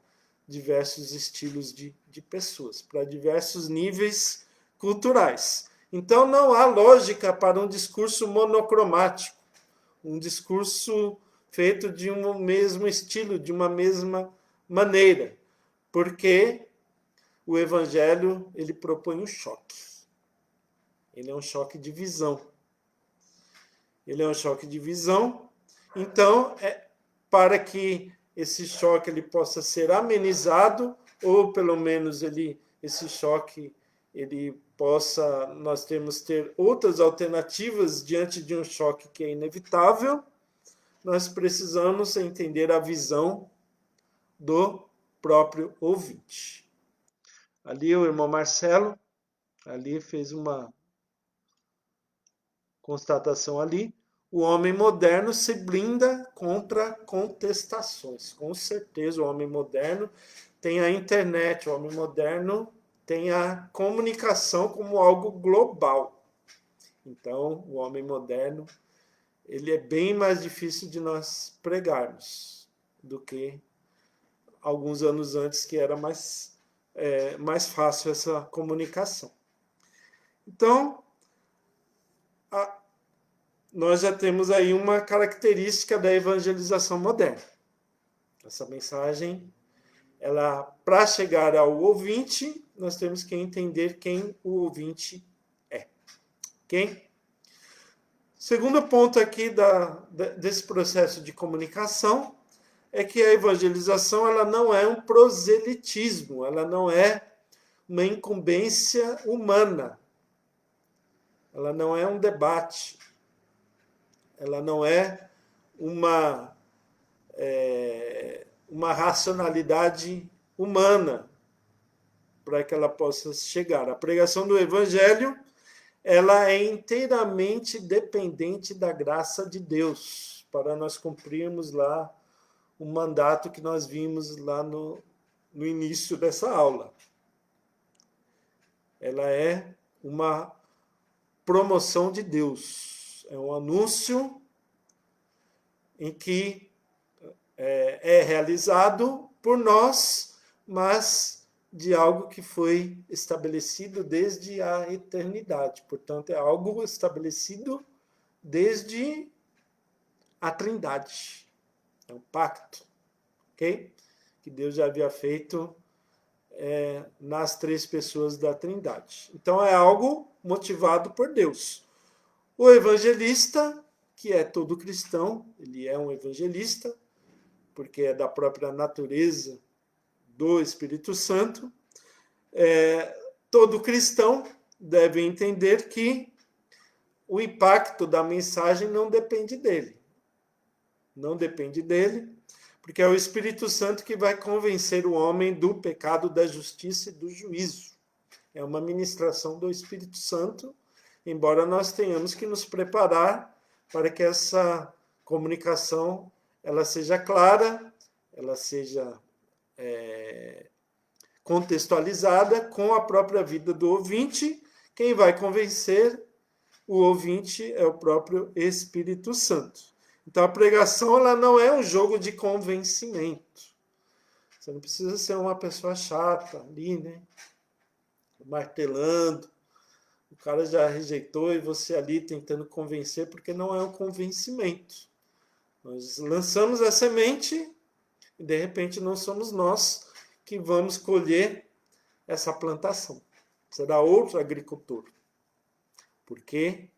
diversos estilos de pessoas, para diversos níveis culturais. Então, não há lógica para um discurso monocromático, um discurso feito de um mesmo estilo, de uma mesma maneira, porque o evangelho ele propõe um choque. Ele é um choque de visão. Ele é um choque de visão. Então, para que esse choque ele possa ser amenizado, ou pelo menos esse choque nós temos ter outras alternativas diante de um choque que é inevitável, nós precisamos entender a visão do próprio ouvinte. Ali o irmão Marcelo, ali fez uma constatação ali, o homem moderno se blinda contra contestações. Com certeza, o homem moderno tem a internet, o homem moderno tem a comunicação como algo global. Então, o homem moderno, ele é bem mais difícil de nós pregarmos do que alguns anos antes, que era mais fácil essa comunicação. Então, nós já temos aí uma característica da evangelização moderna. Essa mensagem, para chegar ao ouvinte, nós temos que entender quem o ouvinte é. Ok? Segundo ponto aqui desse processo de comunicação é que a evangelização ela não é um proselitismo, ela não é uma incumbência humana, ela não é um debate, ela não é uma racionalidade humana para que ela possa chegar. A pregação do Evangelho ela é inteiramente dependente da graça de Deus para nós cumprirmos lá o mandato que nós vimos lá no início dessa aula. Ela é uma promoção de Deus, é um anúncio em que é realizado por nós, mas de algo que foi estabelecido desde a eternidade. Portanto, é algo estabelecido desde a Trindade. É um pacto, ok? Que Deus já havia feito nas três pessoas da Trindade. Então, é algo motivado por Deus. O evangelista, que é todo cristão, ele é um evangelista, porque é da própria natureza do Espírito Santo. Todo cristão deve entender que o impacto da mensagem não depende dele. Não depende dele, porque é o Espírito Santo que vai convencer o homem do pecado, da justiça e do juízo. É uma ministração do Espírito Santo, embora nós tenhamos que nos preparar para que essa comunicação ela seja clara, ela seja contextualizada com a própria vida do ouvinte. Quem vai convencer o ouvinte é o próprio Espírito Santo. Então, a pregação ela não é um jogo de convencimento. Você não precisa ser uma pessoa chata ali, né? Martelando. O cara já rejeitou e você ali tentando convencer, porque não é um convencimento. Nós lançamos a semente e, de repente, não somos nós que vamos colher essa plantação. Será outro agricultor. Porque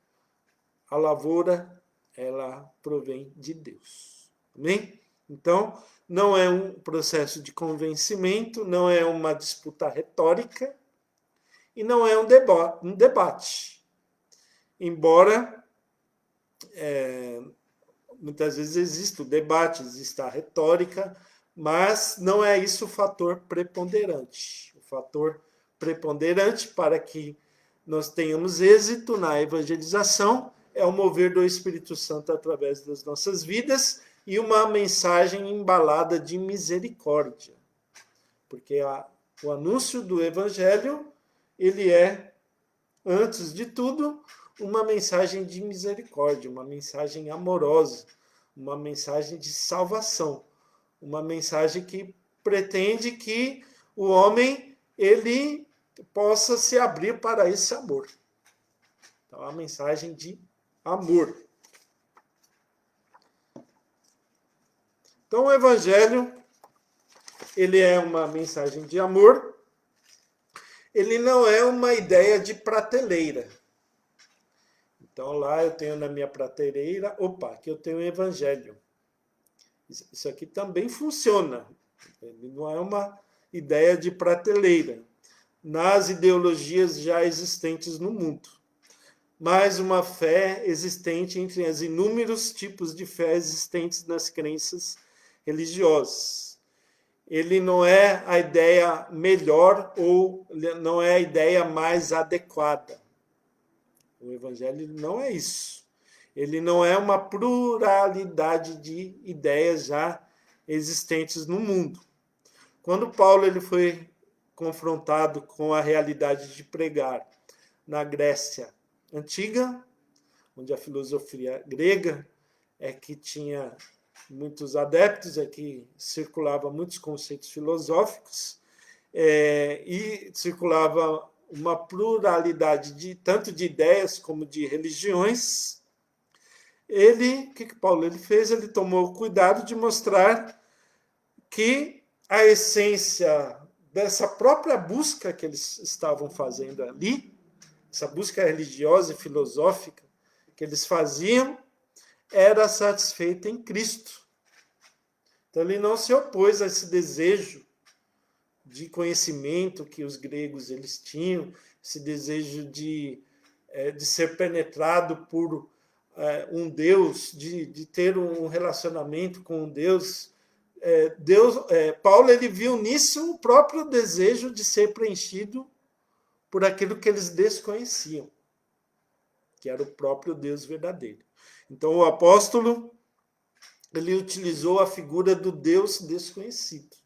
a lavoura ela provém de Deus. Amém? Então, não é um processo de convencimento, não é uma disputa retórica e não é um debate. Embora muitas vezes exista o debate, exista a retórica, mas não é isso o fator preponderante. O fator preponderante para que nós tenhamos êxito na evangelização é o mover do Espírito Santo através das nossas vidas e uma mensagem embalada de misericórdia. Porque o anúncio do Evangelho, ele é, antes de tudo, uma mensagem de misericórdia, uma mensagem amorosa, uma mensagem de salvação, uma mensagem que pretende que o homem ele possa se abrir para esse amor. Então, a mensagem de amor. Então, o Evangelho, ele é uma mensagem de amor, ele não é uma ideia de prateleira. Então, lá eu tenho na minha prateleira, aqui eu tenho o Evangelho. Isso aqui também funciona. Ele não é uma ideia de prateleira nas ideologias já existentes no mundo, mas uma fé existente entre os inúmeros tipos de fé existentes nas crenças religiosas. Ele não é a ideia melhor ou não é a ideia mais adequada. O Evangelho não é isso. Ele não é uma pluralidade de ideias já existentes no mundo. Quando Paulo ele foi confrontado com a realidade de pregar na Grécia antiga, onde a filosofia grega é que tinha muitos adeptos, é que circulava muitos conceitos filosóficos, e circulava uma pluralidade de tanto de ideias como de religiões. O que Paulo ele fez? Ele tomou o cuidado de mostrar que a essência dessa própria busca que eles estavam fazendo ali, essa busca religiosa e filosófica que eles faziam, era satisfeita em Cristo. Então ele não se opôs a esse desejo de conhecimento que os gregos eles tinham, esse desejo de ser penetrado por um Deus, de ter um relacionamento com um Deus. Paulo ele viu nisso o próprio desejo de ser preenchido por aquilo que eles desconheciam, que era o próprio Deus verdadeiro. Então o apóstolo ele utilizou a figura do Deus desconhecido.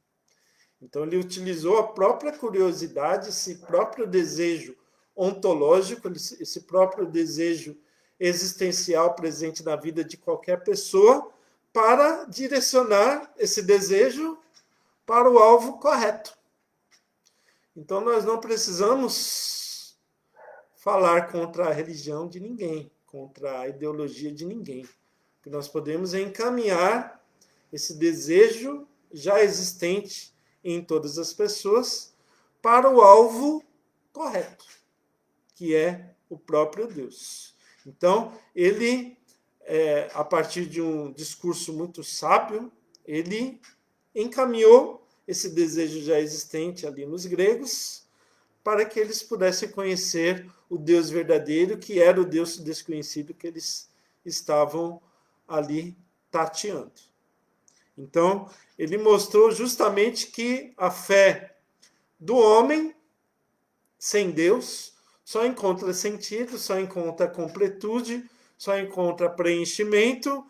Então ele utilizou a própria curiosidade, esse próprio desejo ontológico, esse próprio desejo existencial presente na vida de qualquer pessoa, para direcionar esse desejo para o alvo correto. Então nós não precisamos falar contra a religião de ninguém, contra a ideologia de ninguém. O que nós podemos é encaminhar esse desejo já existente em todas as pessoas para o alvo correto, que é o próprio Deus. Então, ele, a partir de um discurso muito sábio, ele encaminhou esse desejo já existente ali nos gregos para que eles pudessem conhecer o Deus verdadeiro, que era o Deus desconhecido que eles estavam ali tateando. Então, ele mostrou justamente que a fé do homem sem Deus só encontra sentido, só encontra completude, só encontra preenchimento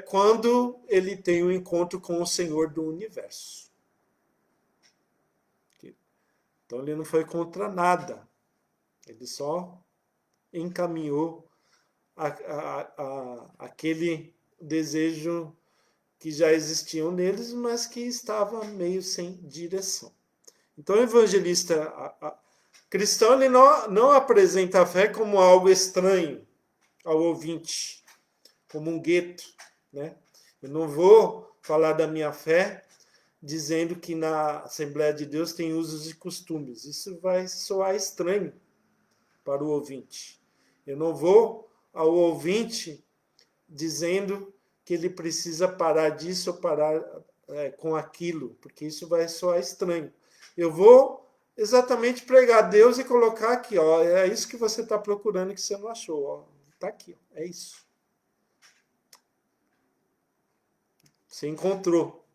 quando ele tem um encontro com o Senhor do universo. Então, ele não foi contra nada. Ele só encaminhou aquele desejo que já existiam neles, mas que estava meio sem direção. Então, o evangelista cristão ele não apresenta a fé como algo estranho ao ouvinte, como um gueto, né? Eu não vou falar da minha fé dizendo que na Assembleia de Deus tem usos e costumes. Isso vai soar estranho para o ouvinte. Eu não vou ao ouvinte dizendo que ele precisa parar disso ou parar com aquilo, porque isso vai soar estranho. Eu vou exatamente pregar Deus e colocar aqui, ó, é isso que você está procurando que você não achou, está aqui, ó, é isso. Você encontrou.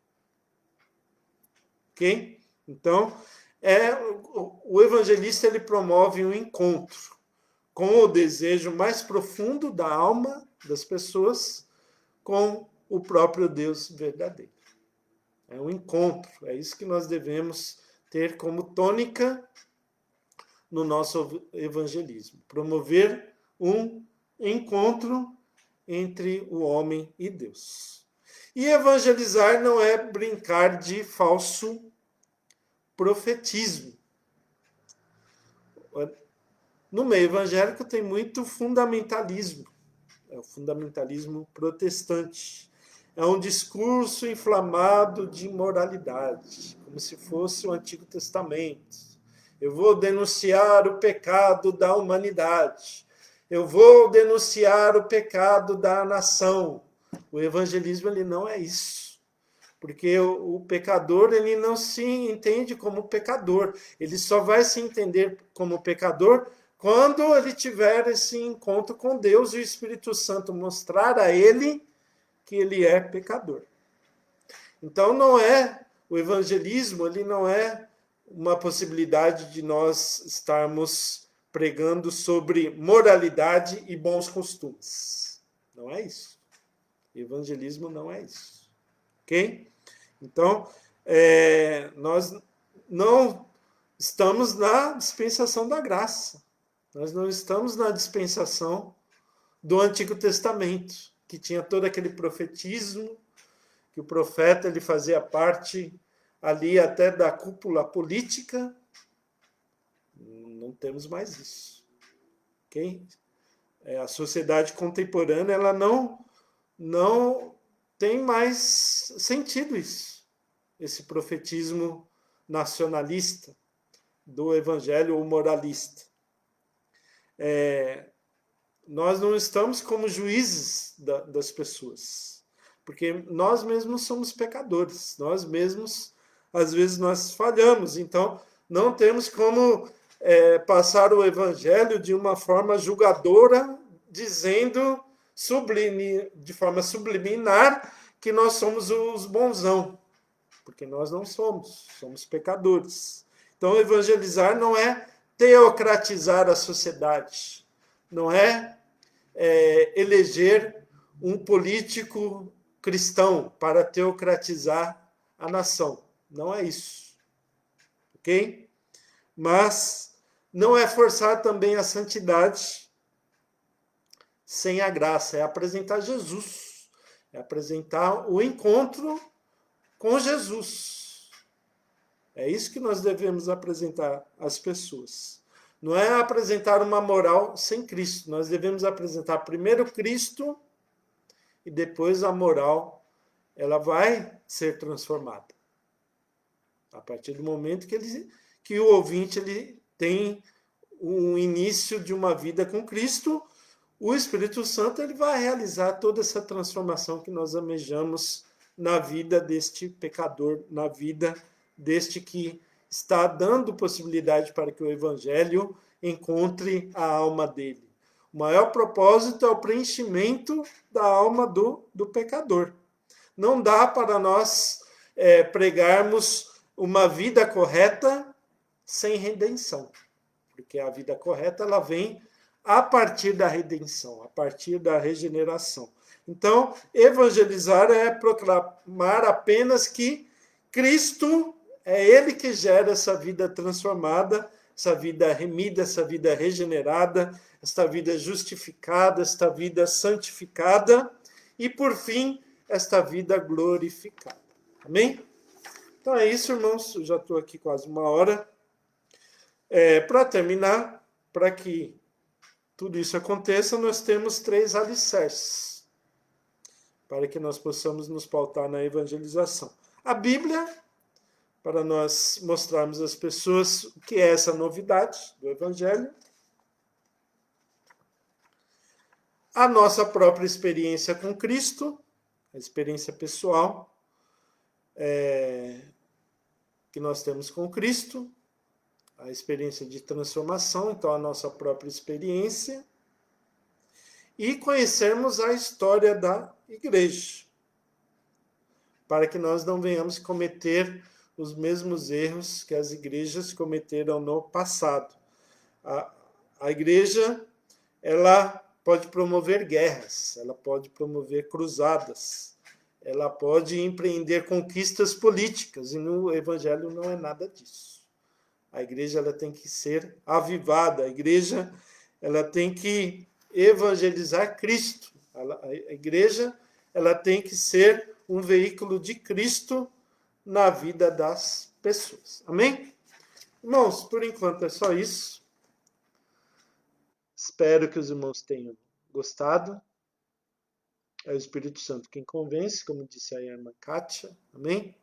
Ok? Então, o evangelista ele promove um encontro com o desejo mais profundo da alma das pessoas com o próprio Deus verdadeiro. É um encontro, é isso que nós devemos ter como tônica no nosso evangelismo. Promover um encontro entre o homem e Deus. E evangelizar não é brincar de falso profetismo. No meio evangélico tem muito fundamentalismo. É o fundamentalismo protestante. É um discurso inflamado de moralidade, como se fosse o Antigo Testamento. Eu vou denunciar o pecado da humanidade. Eu vou denunciar o pecado da nação. O evangelismo ele não é isso. Porque o pecador ele não se entende como pecador. Ele só vai se entender como pecador quando ele tiver esse encontro com Deus e o Espírito Santo mostrar a ele que ele é pecador. Então o evangelismo ele não é uma possibilidade de nós estarmos pregando sobre moralidade e bons costumes. Não é isso. Evangelismo não é isso. Ok? Então, nós não estamos na dispensação da graça. Nós não estamos na dispensação do Antigo Testamento, que tinha todo aquele profetismo, que o profeta ele fazia parte ali até da cúpula política. Não temos mais isso. Ok? A sociedade contemporânea ela não tem mais sentido isso. Esse profetismo nacionalista do evangelho ou moralista. Nós não estamos como juízes das pessoas, porque nós mesmos somos pecadores, nós mesmos, às vezes, nós falhamos, então não temos como passar o evangelho de uma forma julgadora, dizendo de forma subliminar que nós somos os bonzão, porque nós não somos pecadores. Então, evangelizar não é teocratizar a sociedade, não é eleger um político cristão para teocratizar a nação. Não é isso. Ok? Mas não é forçar também a santidade sem a graça. É apresentar Jesus. É apresentar o encontro com Jesus. É isso que nós devemos apresentar às pessoas. Não é apresentar uma moral sem Cristo. Nós devemos apresentar primeiro Cristo e depois a moral ela vai ser transformada. A partir do momento que o ouvinte ele tem um início de uma vida com Cristo, o Espírito Santo ele vai realizar toda essa transformação que nós almejamos na vida deste pecador, na vida deste que está dando possibilidade para que o Evangelho encontre a alma dele. O maior propósito é o preenchimento da alma do pecador. Não dá para nós pregarmos uma vida correta sem redenção, porque a vida correta ela vem a partir da redenção, a partir da regeneração. Então, evangelizar é proclamar apenas que Cristo é Ele que gera essa vida transformada, essa vida remida, essa vida regenerada, esta vida justificada, esta vida santificada e, por fim, esta vida glorificada. Amém? Então é isso, irmãos. Eu já estou aqui quase uma hora. Para terminar, para que tudo isso aconteça, nós temos 3 alicerces para que nós possamos nos pautar na evangelização. A Bíblia, para nós mostrarmos às pessoas o que é essa novidade do Evangelho. A nossa própria experiência com Cristo, a experiência pessoal que nós temos com Cristo, a experiência de transformação, então a nossa própria experiência, e conhecermos a história da igreja, para que nós não venhamos cometer os mesmos erros que as igrejas cometeram no passado. A igreja, ela pode promover guerras, ela pode promover cruzadas, ela pode empreender conquistas políticas, e no Evangelho não é nada disso. A igreja ela tem que ser avivada, a igreja ela tem que evangelizar Cristo, a igreja ela tem que ser um veículo de Cristo na vida das pessoas. Amém? Irmãos, por enquanto é só isso. Espero que os irmãos tenham gostado. É o Espírito Santo quem convence, como disse a irmã Kátia. Amém?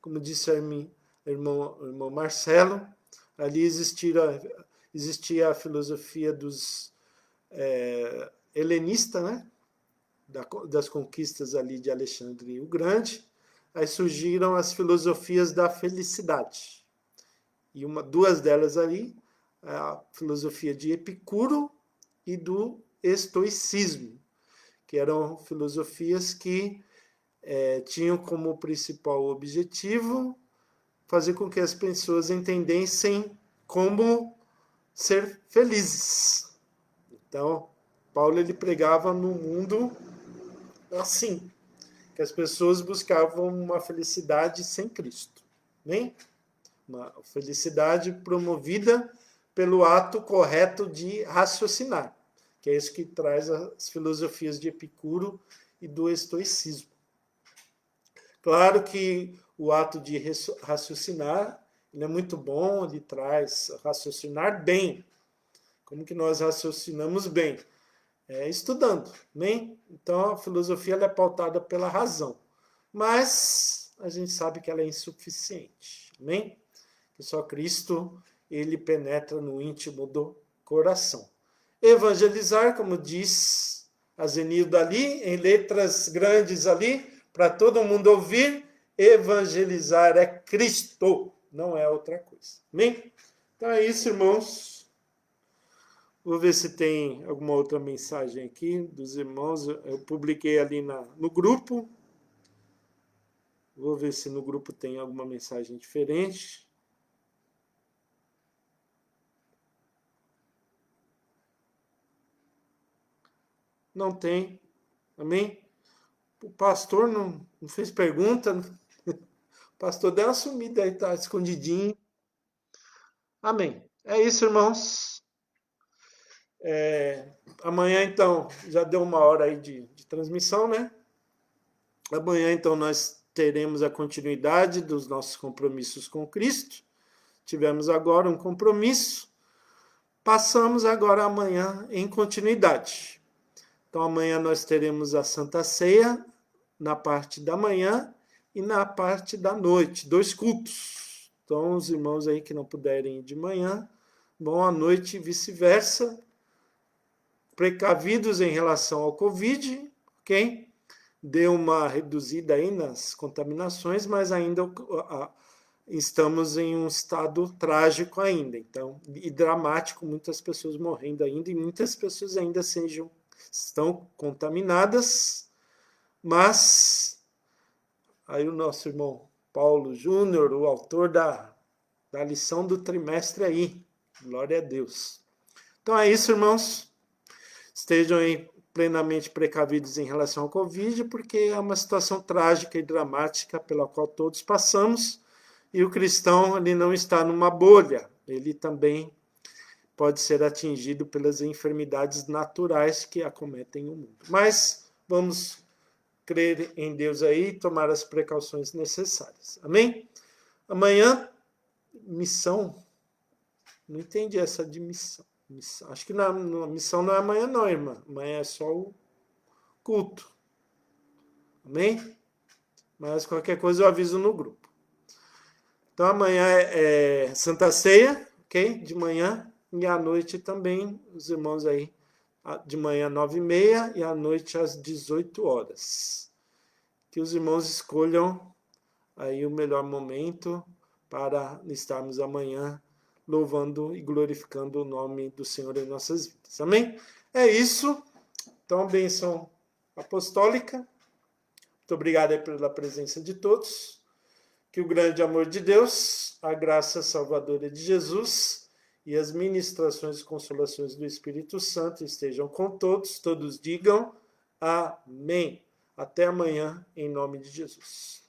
Como disse a irmão Marcelo, ali existia a filosofia dos helenistas, né? Das conquistas ali de Alexandre o Grande. Aí surgiram as filosofias da felicidade. E duas delas ali, a filosofia de Epicuro e do estoicismo, que eram filosofias que tinham como principal objetivo fazer com que as pessoas entendessem como ser felizes. Então, Paulo ele pregava no mundo assim, que as pessoas buscavam uma felicidade sem Cristo, né? Uma felicidade promovida pelo ato correto de raciocinar, que é isso que traz as filosofias de Epicuro e do estoicismo. Claro que o ato de raciocinar ele é muito bom, ele traz raciocinar bem. Como que nós raciocinamos bem? Estudando, né? Então a filosofia ela é pautada pela razão, mas a gente sabe que ela é insuficiente, né? Que só Cristo ele penetra no íntimo do coração. Evangelizar, como diz Azenildo ali, em letras grandes ali, para todo mundo ouvir, evangelizar é Cristo, não é outra coisa. Amém? Então é isso, irmãos. Vou ver se tem alguma outra mensagem aqui dos irmãos. Eu publiquei ali no grupo. Vou ver se no grupo tem alguma mensagem diferente. Não tem. Amém? O pastor não fez pergunta. O pastor deu uma sumida aí, tá escondidinho. Amém. É isso, irmãos. Amanhã, então, já deu uma hora aí de transmissão, né? Amanhã, então, nós teremos a continuidade dos nossos compromissos com Cristo. Tivemos agora um compromisso. Passamos agora amanhã em continuidade. Então, amanhã nós teremos a Santa Ceia na parte da manhã e na parte da noite, 2 cultos. Então, os irmãos aí que não puderem ir de manhã, vão à noite e vice-versa. Precavidos em relação ao Covid, ok? Deu uma reduzida aí nas contaminações, mas ainda estamos em um estado trágico ainda, então, e dramático, muitas pessoas morrendo ainda, e muitas pessoas ainda estão contaminadas, mas aí o nosso irmão Paulo Júnior, o autor da lição do trimestre aí, glória a Deus. Então é isso, irmãos. Estejam aí plenamente precavidos em relação ao Covid, porque é uma situação trágica e dramática pela qual todos passamos, e o cristão ele não está numa bolha, ele também pode ser atingido pelas enfermidades naturais que acometem o mundo. Mas vamos crer em Deus aí e tomar as precauções necessárias. Amém? Amanhã, missão. Não entendi essa de missão. Acho que a missão não é amanhã, não, irmã. Amanhã é só o culto. Amém? Mas qualquer coisa eu aviso no grupo. Então amanhã é Santa Ceia, ok? De manhã. E à noite também, os irmãos aí, de manhã 9h30 e à noite às 18 horas. Que os irmãos escolham aí o melhor momento para estarmos amanhã louvando e glorificando o nome do Senhor em nossas vidas. Amém? É isso. Então, bênção apostólica. Muito obrigado aí pela presença de todos. Que o grande amor de Deus, a graça salvadora de Jesus e as ministrações e consolações do Espírito Santo estejam com todos. Todos digam amém. Até amanhã, em nome de Jesus.